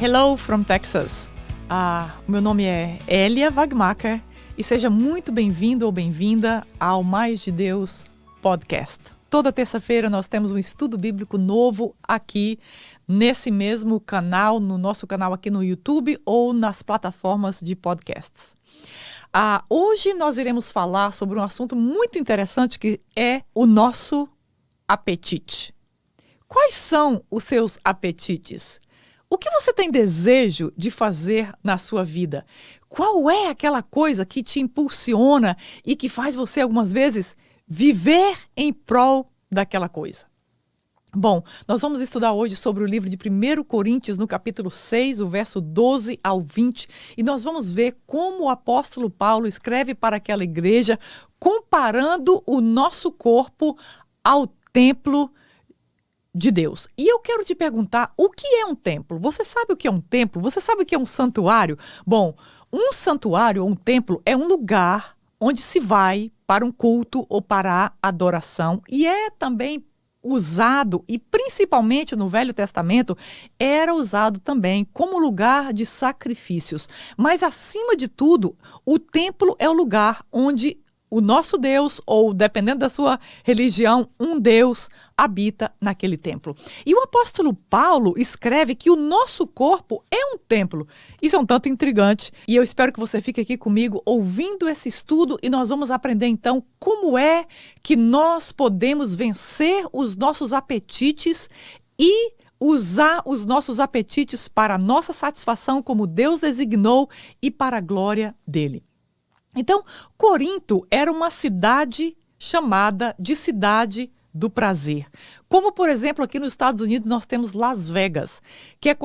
Hello from Texas. Meu nome é Elia Wagmacher e seja muito bem-vindo ou bem-vinda ao Mais de Deus Podcast. Toda terça-feira nós temos um estudo bíblico novo aqui nesse mesmo canal, no nosso canal aqui no YouTube ou nas plataformas de podcasts. Hoje nós iremos falar sobre um assunto muito interessante que é o nosso apetite. Quais são os seus apetites? O que você tem desejo de fazer na sua vida? Qual é aquela coisa que te impulsiona e que faz você, algumas vezes, viver em prol daquela coisa? Bom, nós vamos estudar hoje sobre o livro de 1 Coríntios, no capítulo 6, o verso 12 ao 20, e nós vamos ver como o apóstolo Paulo escreve para aquela igreja, comparando o nosso corpo ao templo de Deus. E eu quero te perguntar, o que é um templo? Você sabe o que é um templo? Você sabe o que é um santuário? Bom, um santuário ou um templo é um lugar onde se vai para um culto ou para a adoração e é também usado, e principalmente no Velho Testamento, era usado também como lugar de sacrifícios. Mas, acima de tudo, o templo é o lugar onde o nosso Deus, ou dependendo da sua religião, um Deus habita naquele templo. E o apóstolo Paulo escreve que o nosso corpo é um templo. Isso é um tanto intrigante e eu espero que você fique aqui comigo ouvindo esse estudo e nós vamos aprender então como é que nós podemos vencer os nossos apetites e usar os nossos apetites para a nossa satisfação como Deus designou e para a glória dele. Então, Corinto era uma cidade chamada de cidade do prazer. Como, por exemplo, aqui nos Estados Unidos nós temos Las Vegas, que é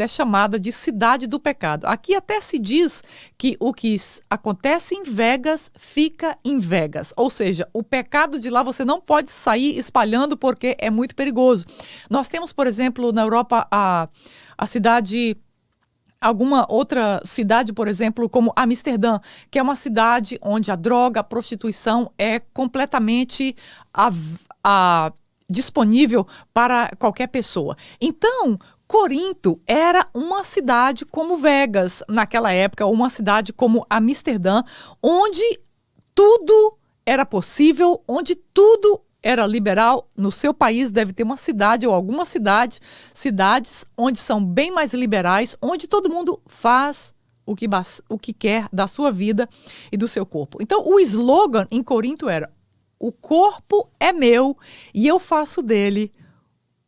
chamada de cidade do pecado. Aqui até se diz que o que acontece em Vegas fica em Vegas. Ou seja, o pecado de lá você não pode sair espalhando porque é muito perigoso. Nós temos, por exemplo, na Europa a cidade... Alguma outra cidade, por exemplo, como Amsterdã, que é uma cidade onde a droga, a prostituição é completamente disponível para qualquer pessoa. Então, Corinto era uma cidade como Vegas, naquela época, ou uma cidade como Amsterdã, onde tudo era possível, onde tudo era liberal. No seu país deve ter uma cidade ou algumas cidades onde são bem mais liberais, onde todo mundo faz o que quer da sua vida e do seu corpo. Então, o slogan em Corinto era: o corpo é meu e eu faço dele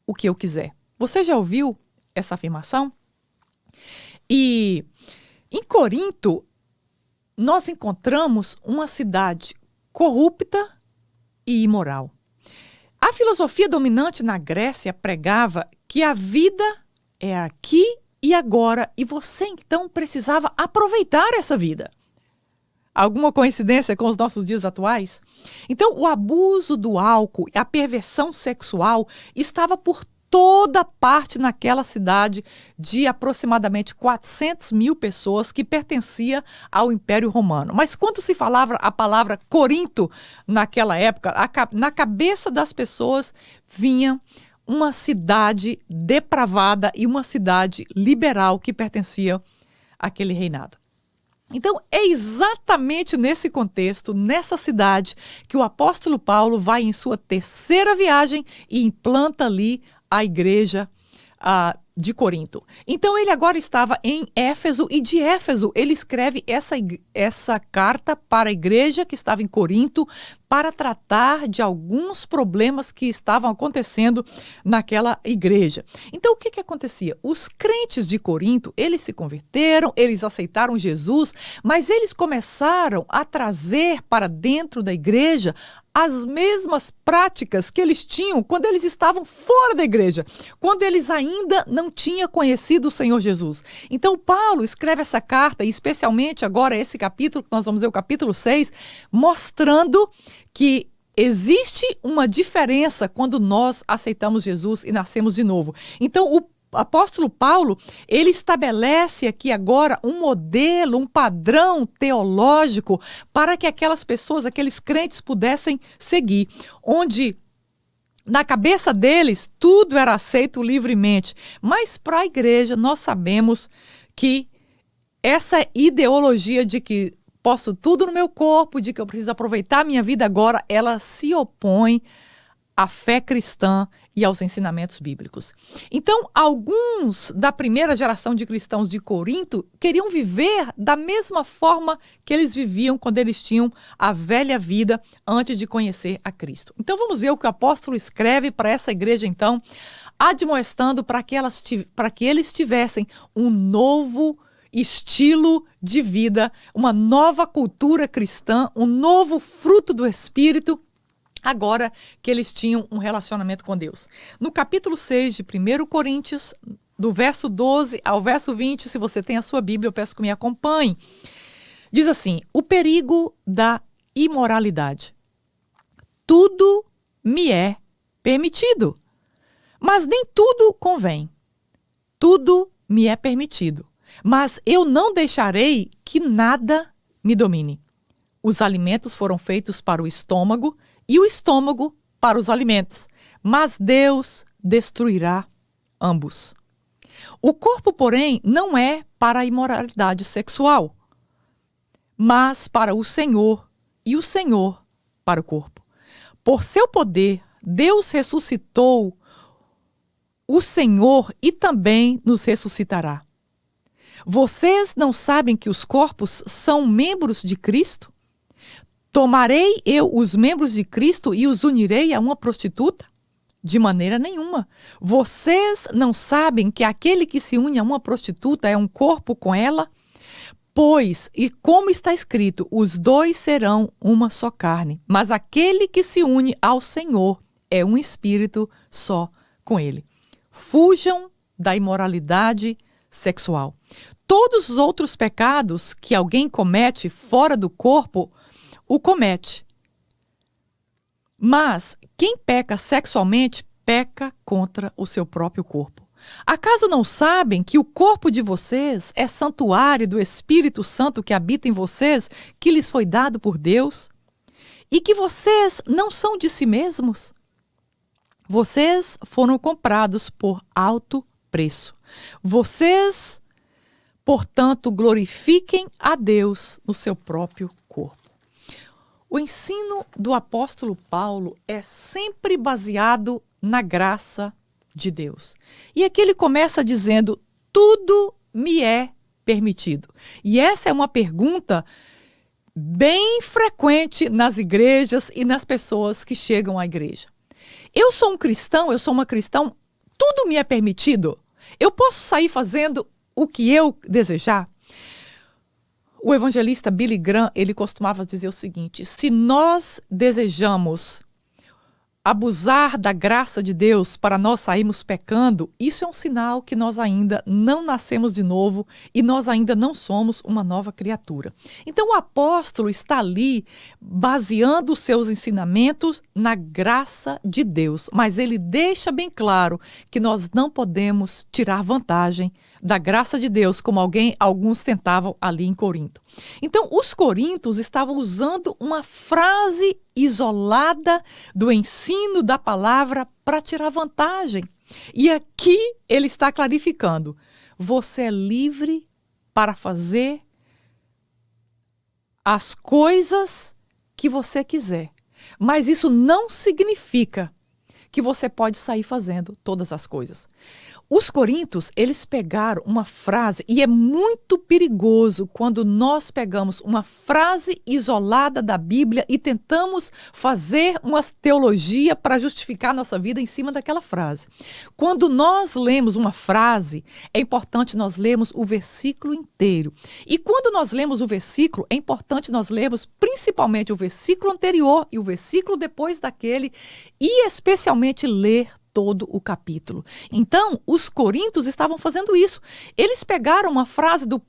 o que eu quiser. Você já ouviu essa afirmação? E em Corinto, nós encontramos uma cidade corrupta e imoral. A filosofia dominante na Grécia pregava que a vida é aqui e agora e você então precisava aproveitar essa vida. Alguma coincidência com os nossos dias atuais? Então, o abuso do álcool e a perversão sexual estava por toda parte naquela cidade de aproximadamente 400 mil pessoas que pertencia ao Império Romano. Mas quando se falava a palavra Corinto naquela época, na cabeça das pessoas vinha uma cidade depravada e uma cidade liberal que pertencia àquele reinado. Então, é exatamente nesse contexto, nessa cidade, que o apóstolo Paulo vai em sua terceira viagem e implanta ali a igreja de Corinto. Então, ele agora estava em Éfeso e de Éfeso ele escreve essa carta para a igreja que estava em Corinto para tratar de alguns problemas que estavam acontecendo naquela igreja. Então, o que acontecia? Os crentes de Corinto, eles se converteram, eles aceitaram Jesus, mas eles começaram a trazer para dentro da igreja as mesmas práticas que eles tinham quando eles estavam fora da igreja, quando eles ainda não tinham conhecido o Senhor Jesus. Então, Paulo escreve essa carta, e especialmente agora esse capítulo, que nós vamos ver o capítulo 6, mostrando que existe uma diferença quando nós aceitamos Jesus e nascemos de novo. Então, o apóstolo Paulo, ele estabelece aqui agora um modelo, um padrão teológico para que aquelas pessoas, aqueles crentes pudessem seguir, onde Na cabeça deles, tudo era aceito livremente. Mas para a igreja, nós sabemos que essa ideologia de que posso tudo no meu corpo, de que eu preciso aproveitar a minha vida agora, ela se opõe à fé cristã e aos ensinamentos bíblicos. Então, alguns da primeira geração de cristãos de Corinto queriam viver da mesma forma que eles viviam quando eles tinham a velha vida antes de conhecer a Cristo. Então, vamos ver o que o apóstolo escreve para essa igreja, então, admoestando para que eles tivessem um novo estilo de vida, uma nova cultura cristã, um novo fruto do Espírito, agora que eles tinham um relacionamento com Deus. No capítulo 6 de 1 Coríntios, do verso 12 ao verso 20, se você tem a sua Bíblia, eu peço que me acompanhe. Diz assim: o perigo da imoralidade. Tudo me é permitido, mas nem tudo convém. Tudo me é permitido, mas eu não deixarei que nada me domine. Os alimentos foram feitos para o estômago e o estômago para os alimentos, mas Deus destruirá ambos. O corpo, porém, não é para a imoralidade sexual, mas para o Senhor, e o Senhor para o corpo. Por seu poder, Deus ressuscitou o Senhor e também nos ressuscitará. Vocês não sabem que os corpos são membros de Cristo? Tomarei eu os membros de Cristo e os unirei a uma prostituta? De maneira nenhuma. Vocês não sabem que aquele que se une a uma prostituta é um corpo com ela? Pois, e como está escrito, os dois serão uma só carne. Mas aquele que se une ao Senhor é um espírito só com ele. Fujam da imoralidade sexual. Todos os outros pecados que alguém comete fora do corpo, o comete. Mas quem peca sexualmente, peca contra o seu próprio corpo. Acaso não sabem que o corpo de vocês é santuário do Espírito Santo que habita em vocês, que lhes foi dado por Deus? E que vocês não são de si mesmos? Vocês foram comprados por alto preço. Vocês, portanto, glorifiquem a Deus no seu próprio corpo. O ensino do apóstolo Paulo é sempre baseado na graça de Deus. E aqui ele começa dizendo: tudo me é permitido. E essa é uma pergunta bem frequente nas igrejas e nas pessoas que chegam à igreja. Eu sou um cristão, eu sou uma cristã, tudo me é permitido? Eu posso sair fazendo o que eu desejar? O evangelista Billy Graham, ele costumava dizer o seguinte: se nós desejamos abusar da graça de Deus para nós sairmos pecando, isso é um sinal que nós ainda não nascemos de novo e nós ainda não somos uma nova criatura. Então o apóstolo está ali baseando os seus ensinamentos na graça de Deus, mas ele deixa bem claro que nós não podemos tirar vantagem da graça de Deus, como alguns tentavam ali em Corinto. Então, os coríntios estavam usando uma frase isolada do ensino da palavra para tirar vantagem. E aqui ele está clarificando: você é livre para fazer as coisas que você quiser, mas isso não significa que você pode sair fazendo todas as coisas. Os coríntios, eles pegaram uma frase, e é muito perigoso quando nós pegamos uma frase isolada da Bíblia e tentamos fazer uma teologia para justificar nossa vida em cima daquela frase. Quando nós lemos uma frase, é importante nós lermos o versículo inteiro. E quando nós lemos o versículo, é importante nós lermos principalmente o versículo anterior e o versículo depois daquele, e especialmente ler todo o capítulo. Então, os coríntios estavam fazendo isso. Eles pegaram uma frase do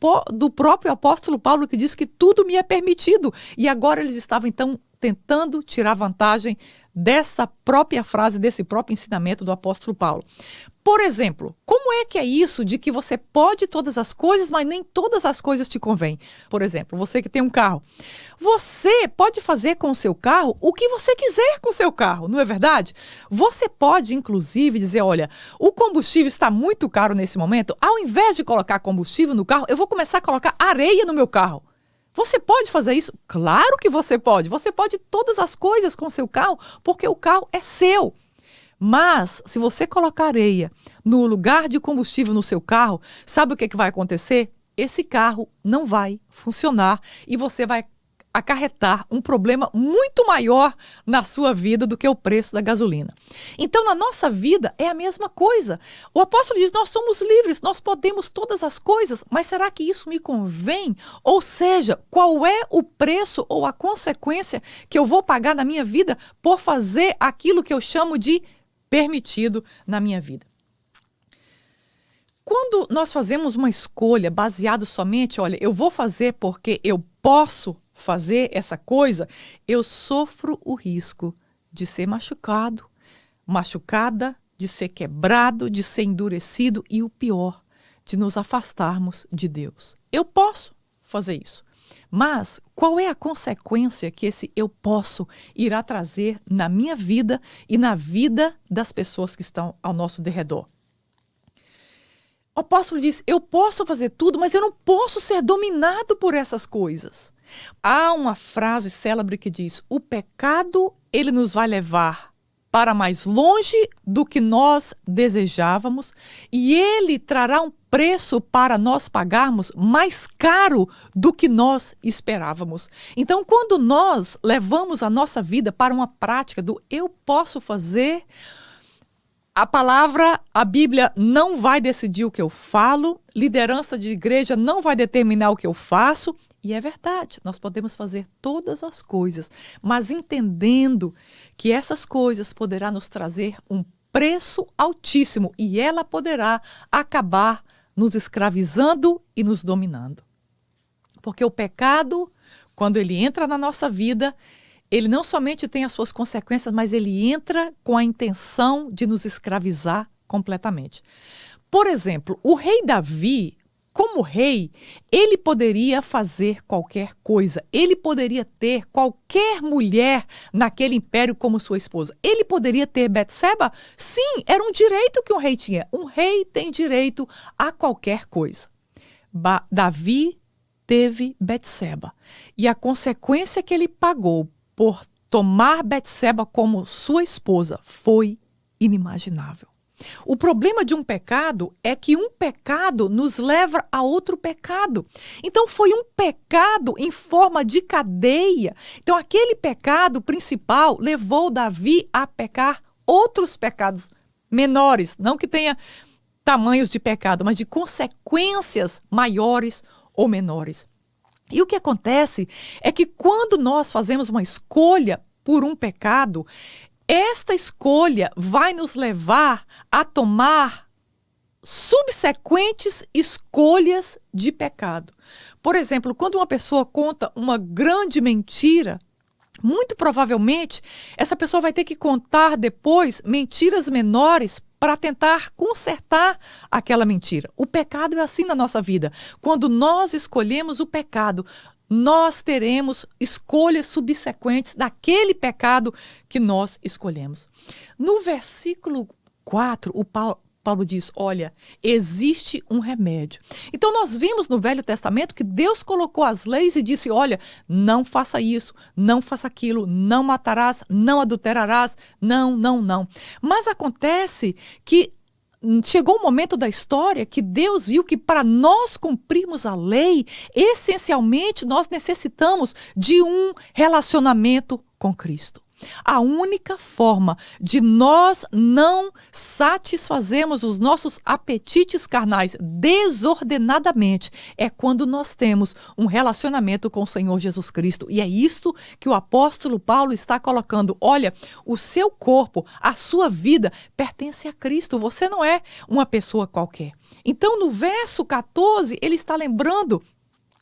próprio apóstolo Paulo que diz que tudo me é permitido. E agora eles estavam, então, tentando tirar vantagem dessa própria frase, desse próprio ensinamento do apóstolo Paulo. Por exemplo, como é que é isso de que você pode todas as coisas, mas nem todas as coisas te convêm? Por exemplo, você que tem um carro. Você pode fazer com o seu carro o que você quiser com o seu carro, não é verdade? Você pode, inclusive, dizer, olha, o combustível está muito caro nesse momento, ao invés de colocar combustível no carro, eu vou começar a colocar areia no meu carro. Você pode fazer isso? Claro que você pode. Você pode todas as coisas com o seu carro, porque o carro é seu. Mas, se você colocar areia no lugar de combustível no seu carro, sabe o que vai acontecer? Esse carro não vai funcionar e você vai acarretar um problema muito maior na sua vida do que o preço da gasolina. Então, na nossa vida é a mesma coisa. O apóstolo diz, nós somos livres, nós podemos todas as coisas, mas será que isso me convém? Ou seja, qual é o preço ou a consequência que eu vou pagar na minha vida por fazer aquilo que eu chamo de permitido na minha vida? Quando nós fazemos uma escolha baseada somente, olha, eu vou fazer porque eu posso fazer essa coisa, eu sofro o risco de ser machucado, machucada, de ser quebrado, de ser endurecido e o pior, de nos afastarmos de Deus. Eu posso fazer isso. Mas qual é a consequência que esse eu posso irá trazer na minha vida e na vida das pessoas que estão ao nosso derredor? O apóstolo diz, eu posso fazer tudo, mas eu não posso ser dominado por essas coisas. Há uma frase célebre que diz, o pecado, ele nos vai levar para mais longe do que nós desejávamos e ele trará um preço para nós pagarmos mais caro do que nós esperávamos. Então, quando nós levamos a nossa vida para uma prática do eu posso fazer, a Bíblia não vai decidir o que eu falo, liderança de igreja não vai determinar o que eu faço, e é verdade, nós podemos fazer todas as coisas, mas entendendo que essas coisas poderão nos trazer um preço altíssimo e ela poderá acabar nos escravizando e nos dominando. Porque o pecado, quando ele entra na nossa vida, ele não somente tem as suas consequências, mas ele entra com a intenção de nos escravizar completamente. Por exemplo, o rei Davi, como rei, ele poderia fazer qualquer coisa. Ele poderia ter qualquer mulher naquele império como sua esposa. Ele poderia ter Betseba? Sim, era um direito que um rei tinha. Um rei tem direito a qualquer coisa. Davi teve Betseba. E a consequência que ele pagou por tomar Betseba como sua esposa foi inimaginável. O problema de um pecado é que um pecado nos leva a outro pecado. Então foi um pecado em forma de cadeia. Então aquele pecado principal levou Davi a pecar outros pecados menores, não que tenha tamanhos de pecado, mas de consequências maiores ou menores. E o que acontece é que quando nós fazemos uma escolha por um pecado, esta escolha vai nos levar a tomar subsequentes escolhas de pecado. Por exemplo, quando uma pessoa conta uma grande mentira, muito provavelmente essa pessoa vai ter que contar depois mentiras menores para tentar consertar aquela mentira. O pecado é assim na nossa vida. Quando nós escolhemos o pecado, nós teremos escolhas subsequentes daquele pecado que nós escolhemos. No versículo 4, o Paulo diz, olha, existe um remédio. Então nós vimos no Velho Testamento que Deus colocou as leis e disse, olha, não faça isso, não faça aquilo, não matarás, não adulterarás, não. Mas acontece que chegou um momento da história que Deus viu que para nós cumprirmos a lei, essencialmente nós necessitamos de um relacionamento com Cristo. A única forma de nós não satisfazermos os nossos apetites carnais desordenadamente é quando nós temos um relacionamento com o Senhor Jesus Cristo. E é isto que o apóstolo Paulo está colocando. Olha, o seu corpo, a sua vida pertence a Cristo. Você não é uma pessoa qualquer. Então, no verso 14, ele está lembrando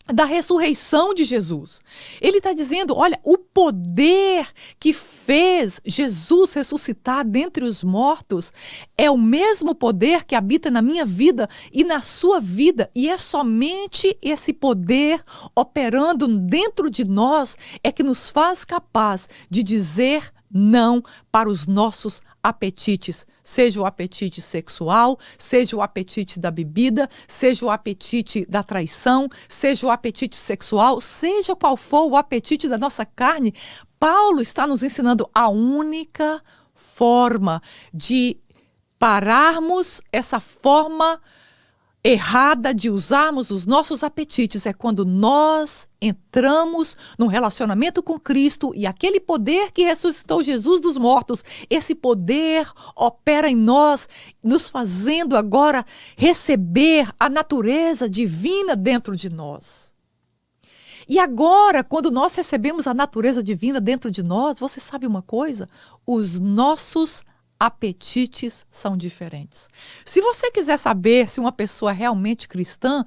da ressurreição de Jesus. Ele está dizendo, olha, o poder que fez Jesus ressuscitar dentre os mortos é o mesmo poder que habita na minha vida e na sua vida, e é somente esse poder operando dentro de nós é que nos faz capaz de dizer não para os nossos apetites, seja o apetite sexual, seja o apetite da bebida, seja o apetite da traição, seja o apetite sexual, seja qual for o apetite da nossa carne. Paulo está nos ensinando a única forma de pararmos essa forma errada de usarmos os nossos apetites é quando nós entramos num relacionamento com Cristo e aquele poder que ressuscitou Jesus dos mortos, esse poder opera em nós, nos fazendo agora receber a natureza divina dentro de nós. E agora, quando nós recebemos a natureza divina dentro de nós, você sabe uma coisa? Os nossos apetites são diferentes. Se você quiser saber se uma pessoa é realmente cristã,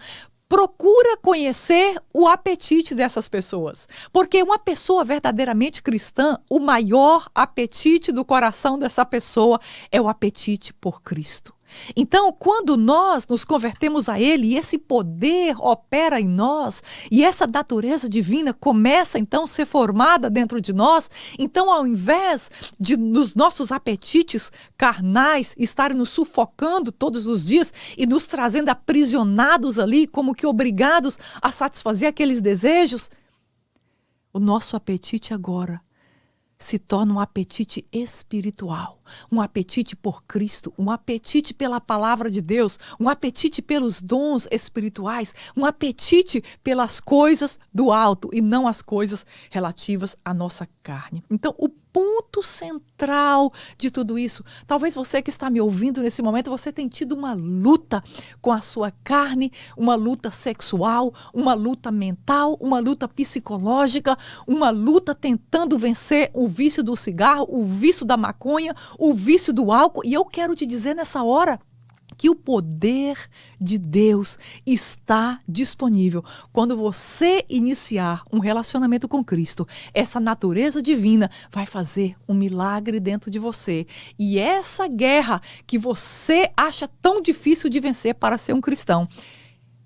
procura conhecer o apetite dessas pessoas. Porque uma pessoa verdadeiramente cristã, o maior apetite do coração dessa pessoa é o apetite por Cristo. Então, quando nós nos convertemos a Ele e esse poder opera em nós e essa natureza divina começa então a ser formada dentro de nós, então ao invés de nos nossos apetites carnais estarem nos sufocando todos os dias e nos trazendo aprisionados ali, como que obrigados a satisfazer aqueles desejos, o nosso apetite agora se torna um apetite espiritual, um apetite por Cristo, um apetite pela palavra de Deus, um apetite pelos dons espirituais, um apetite pelas coisas do alto e não as coisas relativas à nossa carne. Então, o ponto central de tudo isso, talvez você que está me ouvindo nesse momento, você tenha tido uma luta com a sua carne, uma luta sexual, uma luta mental, uma luta psicológica, uma luta tentando vencer o vício do cigarro, o vício da maconha, o vício do álcool. E eu quero te dizer nessa hora que o poder de Deus está disponível. Quando você iniciar um relacionamento com Cristo, essa natureza divina vai fazer um milagre dentro de você. E essa guerra que você acha tão difícil de vencer para ser um cristão,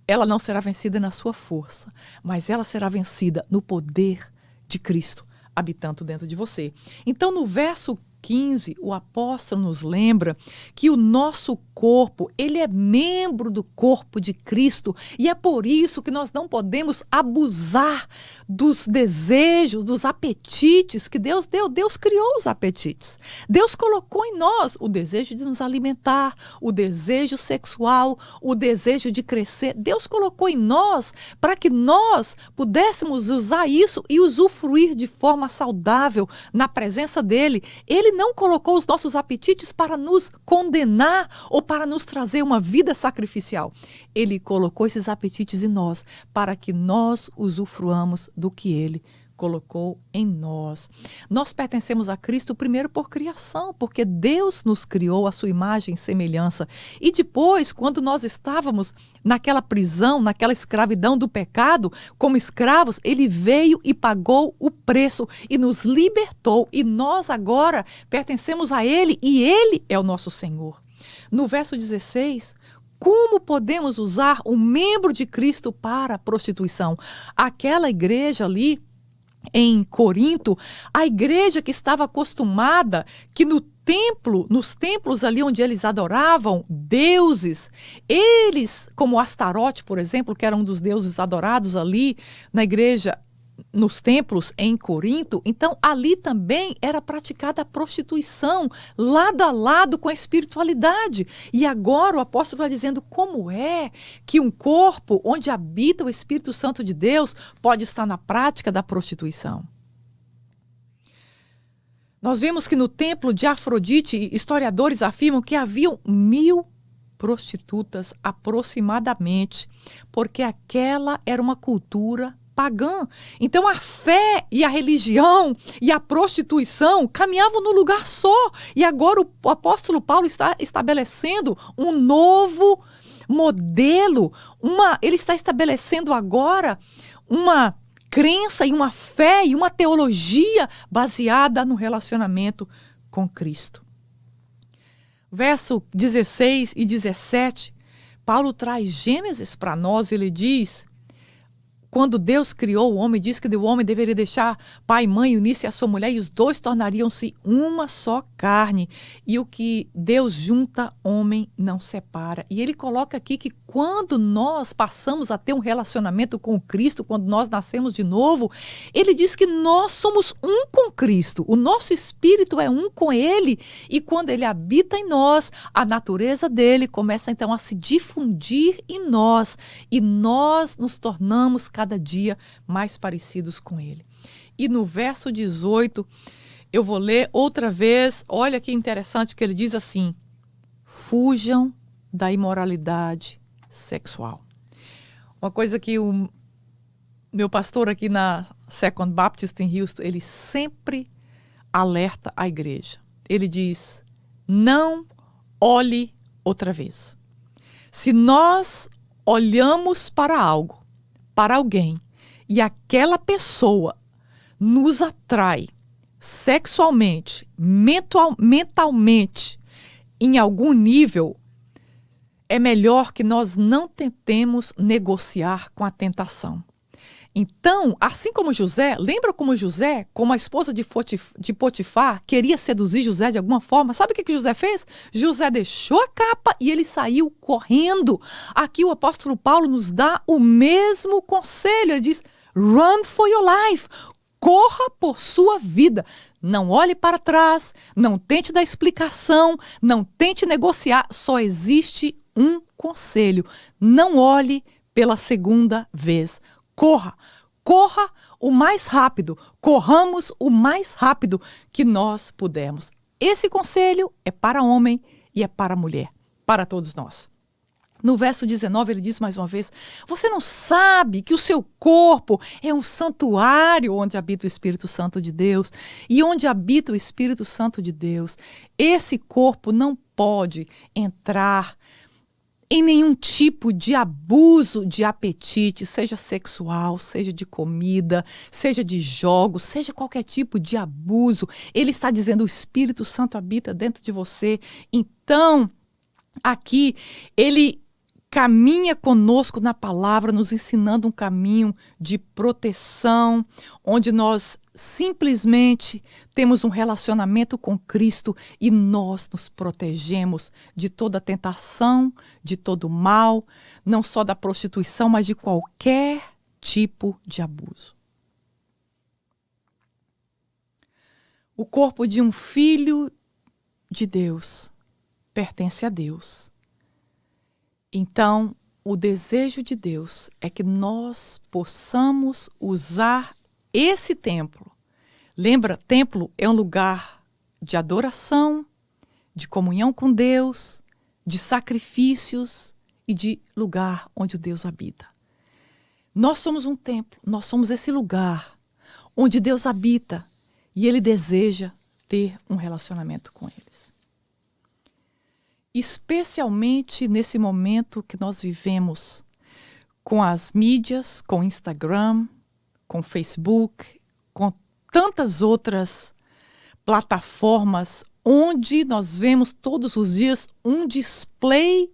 ela não será vencida na sua força, mas ela será vencida no poder de Cristo habitando dentro de você. Então, no verso 15, o apóstolo nos lembra que o nosso corpo, ele é membro do corpo de Cristo e é por isso que nós não podemos abusar dos desejos, dos apetites que Deus deu. Deus criou os apetites. Deus colocou em nós o desejo de nos alimentar, o desejo sexual, o desejo de crescer. Deus colocou em nós para que nós pudéssemos usar isso e usufruir de forma saudável na presença dele. Ele não colocou os nossos apetites para nos condenar ou para nos trazer uma vida sacrificial. Ele colocou esses apetites em nós para que nós usufruamos do que ele colocou em nós. Nós pertencemos a Cristo primeiro por criação, porque Deus nos criou à sua imagem e semelhança. E depois, quando nós estávamos naquela prisão, naquela escravidão do pecado, como escravos, ele veio e pagou o preço e nos libertou. E nós agora pertencemos a ele e ele é o nosso Senhor. No verso 16, como podemos usar um membro de Cristo para a prostituição? Aquela igreja ali em Corinto, a igreja que estava acostumada que nos templos ali onde eles adoravam deuses, eles, como Astarote, por exemplo, que era um dos deuses adorados ali na igreja, nos templos em Corinto, então ali também era praticada a prostituição, lado a lado com a espiritualidade. E agora o apóstolo está dizendo como é que um corpo onde habita o Espírito Santo de Deus pode estar na prática da prostituição. Nós vemos que no templo de Afrodite, historiadores afirmam que haviam 1000 prostitutas aproximadamente, porque aquela era uma cultura pagã. Então a fé e a religião e a prostituição caminhavam no lugar só. E agora o apóstolo Paulo está estabelecendo um novo modelo, ele está estabelecendo agora uma crença e uma fé e uma teologia baseada no relacionamento com Cristo. Verso 16 e 17, Paulo traz Gênesis para nós, ele diz: quando Deus criou o homem, diz que o homem deveria deixar pai e mãe, unir-se à sua mulher, e os dois tornariam-se uma só carne. E o que Deus junta, homem não separa. E ele coloca aqui que quando nós passamos a ter um relacionamento com Cristo, quando nós nascemos de novo, ele diz que nós somos um com Cristo. O nosso espírito é um com ele. E quando ele habita em nós, a natureza dele começa então a se difundir em nós. E nós nos tornamos cada dia mais parecidos com ele. E no verso 18, eu vou ler outra vez. Olha que interessante que ele diz assim: fujam da imoralidade sexual. Uma coisa que o meu pastor aqui na Second Baptist em Houston, ele sempre alerta a igreja. Ele diz: não olhe outra vez. Se nós olhamos para algo, para alguém, e aquela pessoa nos atrai sexualmente, mentalmente, em algum nível, é melhor que nós não tentemos negociar com a tentação. Então, assim como José, lembra como José, como a esposa de Potifar, queria seduzir José de alguma forma? Sabe o que José fez? José deixou a capa e ele saiu correndo. Aqui o apóstolo Paulo nos dá o mesmo conselho. Ele diz: run for your life. Corra por sua vida. Não olhe para trás, não tente dar explicação, não tente negociar. Só existe um conselho: não olhe pela segunda vez. Corra, corra o mais rápido, corramos o mais rápido que nós pudermos. Esse conselho é para homem e é para mulher, para todos nós. No verso 19 ele diz mais uma vez: você não sabe que o seu corpo é um santuário onde habita o Espírito Santo de Deus? E onde habita o Espírito Santo de Deus, esse corpo não pode entrar em nenhum tipo de abuso de apetite, seja sexual, seja de comida, seja de jogos, seja qualquer tipo de abuso. Ele está dizendo: o Espírito Santo habita dentro de você. Então, aqui, ele caminha conosco na palavra, nos ensinando um caminho de proteção, onde nós simplesmente temos um relacionamento com Cristo e nós nos protegemos de toda tentação, de todo mal, não só da prostituição, mas de qualquer tipo de abuso. O corpo de um filho de Deus pertence a Deus. Então, o desejo de Deus é que nós possamos usar esse templo. Lembra, templo é um lugar de adoração, de comunhão com Deus, de sacrifícios e de lugar onde Deus habita. Nós somos um templo, nós somos esse lugar onde Deus habita e Ele deseja ter um relacionamento com eles. Especialmente nesse momento que nós vivemos com as mídias, com Instagram, com Facebook, com tantas outras plataformas onde nós vemos todos os dias um display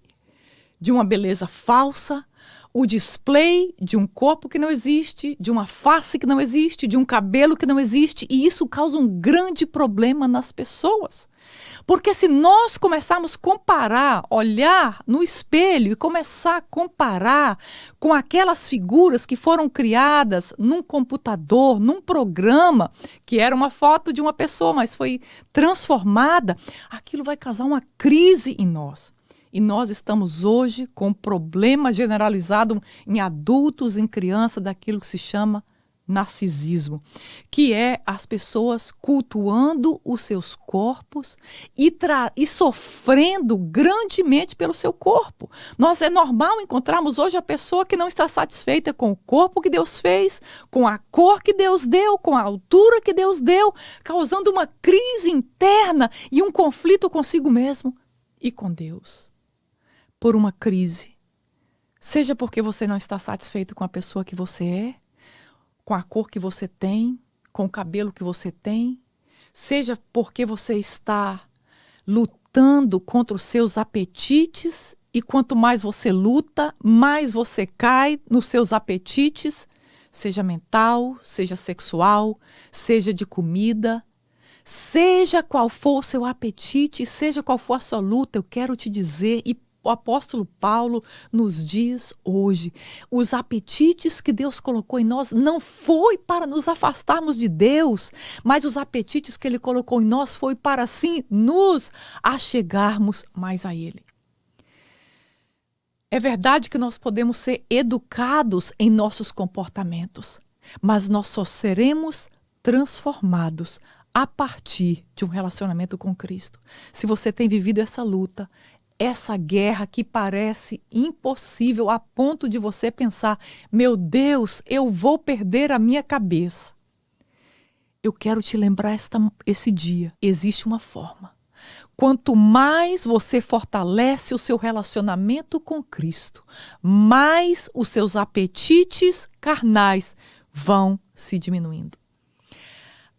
de uma beleza falsa, o display de um corpo que não existe, de uma face que não existe, de um cabelo que não existe, e isso causa um grande problema nas pessoas. Porque se nós começarmos a comparar, olhar no espelho e começar a comparar com aquelas figuras que foram criadas num computador, num programa, que era uma foto de uma pessoa, mas foi transformada, aquilo vai causar uma crise em nós. E nós estamos hoje com um problema generalizado em adultos, em crianças, daquilo que se chama narcisismo, que é as pessoas cultuando os seus corpos e sofrendo grandemente pelo seu corpo. É normal encontrarmos hoje a pessoa que não está satisfeita com o corpo que Deus fez, com a cor que Deus deu, com a altura que Deus deu, causando uma crise interna e um conflito consigo mesmo e com Deus. Por uma crise Seja porque você não está satisfeito com a pessoa que você é, com a cor que você tem, com o cabelo que você tem. Seja porque você está lutando contra os seus apetites, e quanto mais você luta, mais você cai nos seus apetites, seja mental, seja sexual, seja de comida. Seja qual for o seu apetite, seja qual for a sua luta, eu quero te dizer, e o apóstolo Paulo nos diz hoje, os apetites que Deus colocou em nós não foi para nos afastarmos de Deus, mas os apetites que Ele colocou em nós foi para assim nos achegarmos mais a Ele. É verdade que nós podemos ser educados em nossos comportamentos, mas nós só seremos transformados a partir de um relacionamento com Cristo. Se você tem vivido essa luta, essa guerra que parece impossível a ponto de você pensar, meu Deus, eu vou perder a minha cabeça. Eu quero te lembrar esse dia, existe uma forma. Quanto mais você fortalece o seu relacionamento com Cristo, mais os seus apetites carnais vão se diminuindo.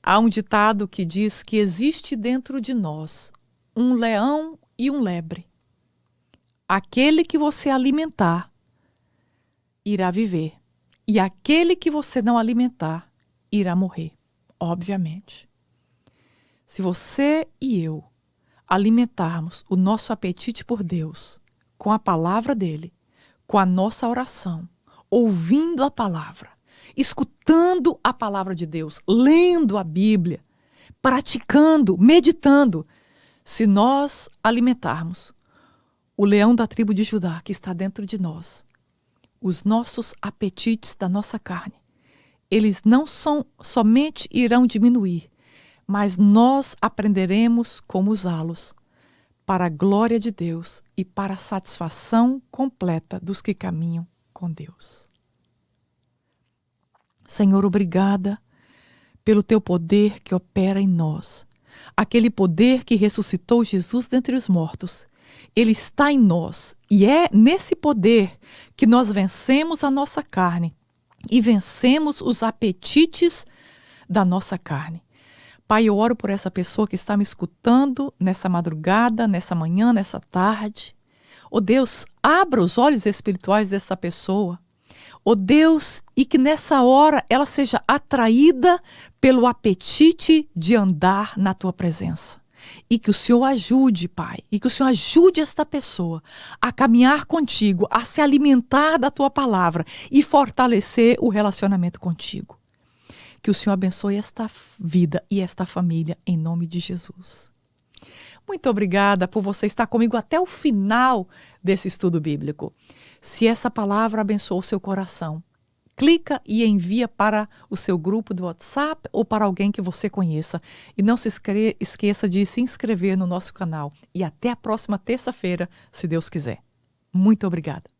Há um ditado que diz que existe dentro de nós um leão e um lebre. Aquele que você alimentar irá viver, e aquele que você não alimentar irá morrer, obviamente. Se você e eu alimentarmos o nosso apetite por Deus com a palavra dele, com a nossa oração, ouvindo a palavra, escutando a palavra de Deus, lendo a Bíblia, praticando, meditando, se nós alimentarmos o leão da tribo de Judá que está dentro de nós, os nossos apetites da nossa carne, eles não somente irão diminuir, mas nós aprenderemos como usá-los para a glória de Deus e para a satisfação completa dos que caminham com Deus. Senhor, obrigada pelo teu poder que opera em nós. Aquele poder que ressuscitou Jesus dentre os mortos. Ele está em nós e é nesse poder que nós vencemos a nossa carne e vencemos os apetites da nossa carne. Pai, eu oro por essa pessoa que está me escutando nessa madrugada, nessa manhã, nessa tarde. Oh Deus, abra os olhos espirituais dessa pessoa. Oh Deus, e que nessa hora ela seja atraída pelo apetite de andar na tua presença. E que o Senhor ajude, Pai, e que o Senhor ajude esta pessoa a caminhar contigo, a se alimentar da tua palavra e fortalecer o relacionamento contigo. Que o Senhor abençoe esta vida e esta família em nome de Jesus. Muito obrigada por você estar comigo até o final desse estudo bíblico. Se essa palavra abençoou o seu coração, clica e envia para o seu grupo do WhatsApp ou para alguém que você conheça. E não se esqueça de se inscrever no nosso canal. E até a próxima terça-feira, se Deus quiser. Muito obrigada.